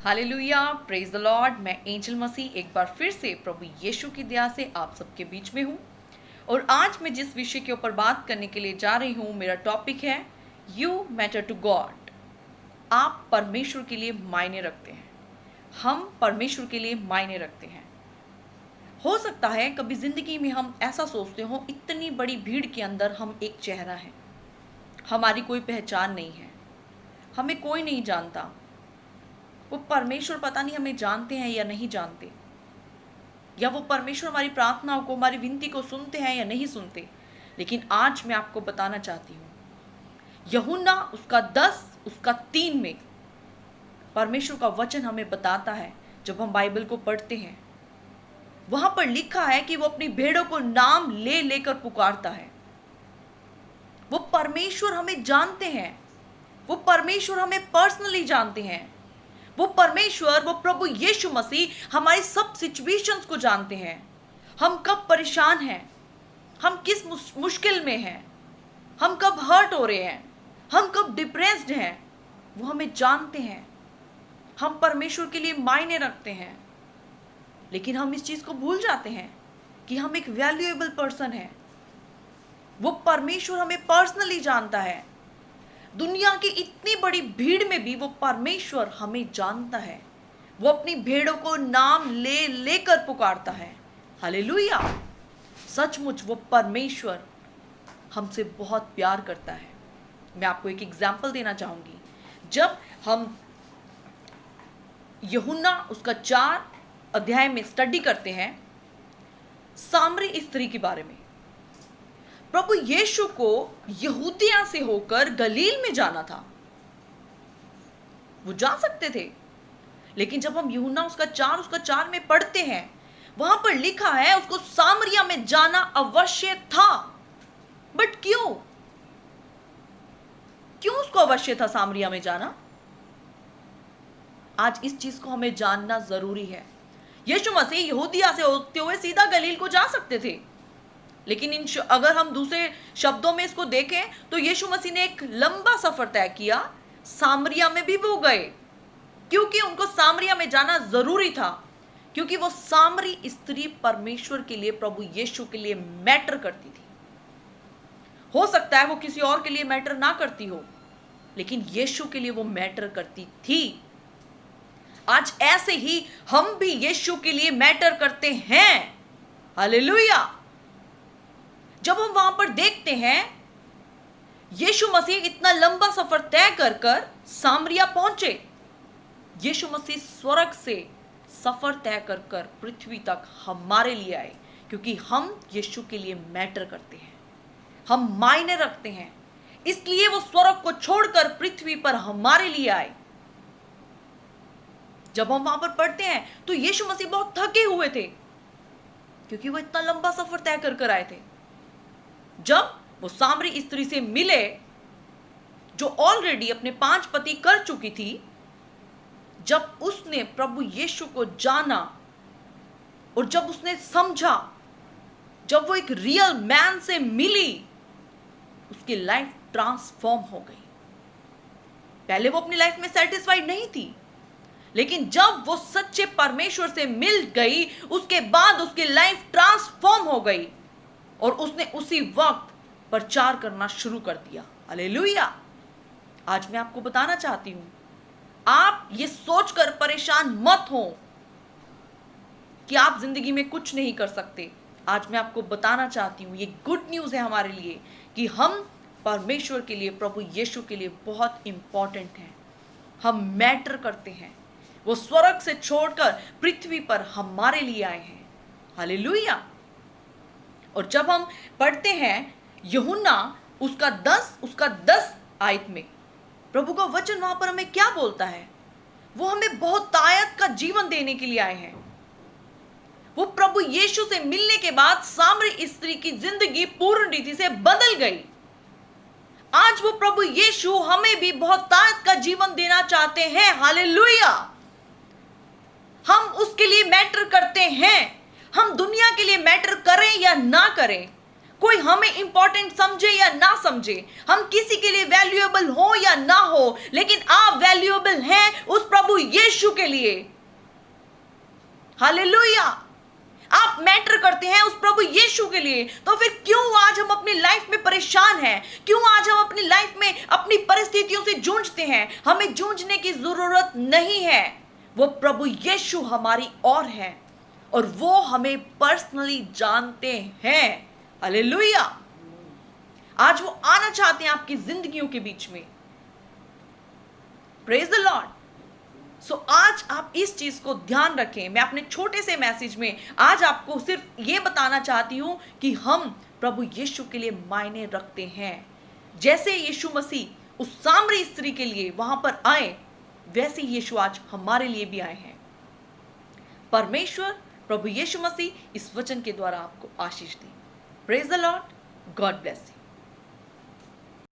Hallelujah, praise the Lord. मैं angel मसीह एक बार फिर से प्रभु यीशु की दया से आप सबके बीच में हूँ। और आज मैं जिस विषय के ऊपर बात करने के लिए जा रही हूँ, मेरा टॉपिक है यू मैटर टू गॉड। आप परमेश्वर के लिए मायने रखते हैं। हम परमेश्वर के लिए मायने रखते हैं। हो सकता है कभी जिंदगी में हम ऐसा सोचते हो, इतनी बड़ी भीड़ के अंदर हम एक चेहरा है, हमारी कोई पहचान नहीं है, हमें कोई नहीं जानता। वो परमेश्वर पता नहीं हमें जानते हैं या नहीं जानते, या वो परमेश्वर हमारी प्रार्थनाओं को, हमारी विनती को सुनते हैं या नहीं सुनते। लेकिन आज मैं आपको बताना चाहती हूँ, यूहन्ना उसका 10 उसका 3 में परमेश्वर का वचन हमें बताता है। जब हम बाइबल को पढ़ते हैं, वहां पर लिखा है कि वो अपनी भेड़ों को नाम ले लेकर पुकारता है। वो परमेश्वर हमें जानते हैं, वो परमेश्वर हमें पर्सनली जानते हैं। वो परमेश्वर, वो प्रभु यीशु मसीह हमारी सब सिचुएशंस को जानते हैं। हम कब परेशान हैं, हम किस मुश्किल में हैं, हम कब हर्ट हो रहे हैं, हम कब डिप्रेस्ड हैं, वो हमें जानते हैं। हम परमेश्वर के लिए मायने रखते हैं। लेकिन हम इस चीज को भूल जाते हैं कि हम एक वैल्यूएबल पर्सन है। वो परमेश्वर हमें पर्सनली जानता है। दुनिया की इतनी बड़ी भीड़ में भी वो परमेश्वर हमें जानता है। वो अपनी भेड़ों को नाम ले लेकर पुकारता है। हालेलुया। सचमुच वो परमेश्वर हमसे बहुत प्यार करता है। मैं आपको एक एग्जाम्पल देना चाहूंगी। जब हम यूहन्ना उसका 4 अध्याय में स्टडी करते हैं सामरी स्त्री के बारे में, प्रभु यीशु को यहूदिया से होकर गलील में जाना था। वो जा सकते थे, लेकिन जब हम यूहन्ना उसका 4 में पढ़ते हैं, वहां पर लिखा है उसको सामरिया में जाना अवश्य था। बट क्यों उसको अवश्य था सामरिया में जाना? आज इस चीज को हमें जानना जरूरी है। यीशु मसीह यहूदिया से होते हुए सीधा गलील को जा सकते थे, लेकिन अगर हम दूसरे शब्दों में इसको देखें तो यीशु मसीह ने एक लंबा सफर तय किया। सामरिया में भी वो गए, क्योंकि उनको सामरिया में जाना जरूरी था, क्योंकि वो सामरी स्त्री परमेश्वर के लिए, प्रभु यीशु के लिए मैटर करती थी। हो सकता है वो किसी और के लिए मैटर ना करती हो, लेकिन यीशु के लिए वो मैटर करती थी। आज ऐसे ही हम भी यीशु के लिए मैटर करते हैं। हालेलुया। जब हम वहां पर देखते हैं, यीशु मसीह इतना लंबा सफर तय कर कर सामरिया पहुंचे। यीशु मसीह स्वर्ग से सफर तय कर कर पृथ्वी तक हमारे लिए आए, क्योंकि हम यीशु के लिए मैटर करते हैं, हम मायने रखते हैं। इसलिए वो स्वर्ग को छोड़कर पृथ्वी पर हमारे लिए आए। जब हम वहां पर पढ़ते हैं तो यीशु मसीह बहुत थके हुए थे, क्योंकि वो इतना लंबा सफर तय कर कर आए थे। जब वो सामरी स्त्री से मिले, जो ऑलरेडी अपने 5 पति कर चुकी थी, जब उसने प्रभु यीशु को जाना और जब उसने समझा, जब वो एक रियल मैन से मिली, उसकी लाइफ ट्रांसफॉर्म हो गई। पहले वो अपनी लाइफ में सेटिस्फाइड नहीं थी, लेकिन जब वो सच्चे परमेश्वर से मिल गई, उसके बाद उसकी लाइफ ट्रांसफॉर्म हो गई और उसने उसी वक्त प्रचार करना शुरू कर दिया। हालेलुया। आज मैं आपको बताना चाहती हूं, आप ये सोचकर परेशान मत हो कि आप जिंदगी में कुछ नहीं कर सकते। आज मैं आपको बताना चाहती हूं, ये गुड न्यूज़ है हमारे लिए कि हम परमेश्वर के लिए, प्रभु यीशु के लिए बहुत इंपॉर्टेंट हैं। हम मैटर करते हैं। वो स्वर्ग से छोड़कर पृथ्वी पर हमारे लिए आए हैं। हालेलुया। और जब हम पढ़ते हैं यूहन्ना उसका 10 आयत में, प्रभु का वचन वहां पर हमें क्या बोलता है? वो हमें बहुत ताकत का जीवन देने के लिए आए हैं। वो प्रभु यीशु से मिलने के बाद सामरी स्त्री की जिंदगी पूर्ण रीति से बदल गई। आज वो प्रभु यीशु हमें भी बहुत ताकत का जीवन देना चाहते हैं। हालेलुया। हम उसके लिए मैटर करते हैं। हम दुनिया के लिए मैटर करें या ना करें, कोई हमें इंपॉर्टेंट समझे या ना समझे, हम किसी के लिए वैल्यूएबल हो या ना हो, लेकिन आप वैल्यूएबल हैं उस प्रभु यीशु के लिए। हालेलुया। आप मैटर करते हैं उस प्रभु यीशु के लिए। तो फिर क्यों आज हम अपनी लाइफ में परेशान हैं? क्यों आज हम अपनी लाइफ में अपनी परिस्थितियों से जूझते हैं? हमें जूझने की जरूरत नहीं है। वो प्रभु यीशु हमारी ओर है और वो हमें पर्सनली जानते हैं। हालेलुया। आज वो आना चाहते हैं आपकी जिंदगियों के बीच में। Praise the Lord. सो आज आप इस चीज को ध्यान रखें। मैं अपने छोटे से मैसेज में आज आपको सिर्फ ये बताना चाहती हूं कि हम प्रभु यीशु के लिए मायने रखते हैं। जैसे यीशु मसीह उस सामरी स्त्री के लिए वहां पर आए, वैसे यीशु आज हमारे लिए भी आए हैं। परमेश्वर प्रभु यीशु मसीह इस वचन के द्वारा आपको आशीष दे। Praise the Lord. God bless you.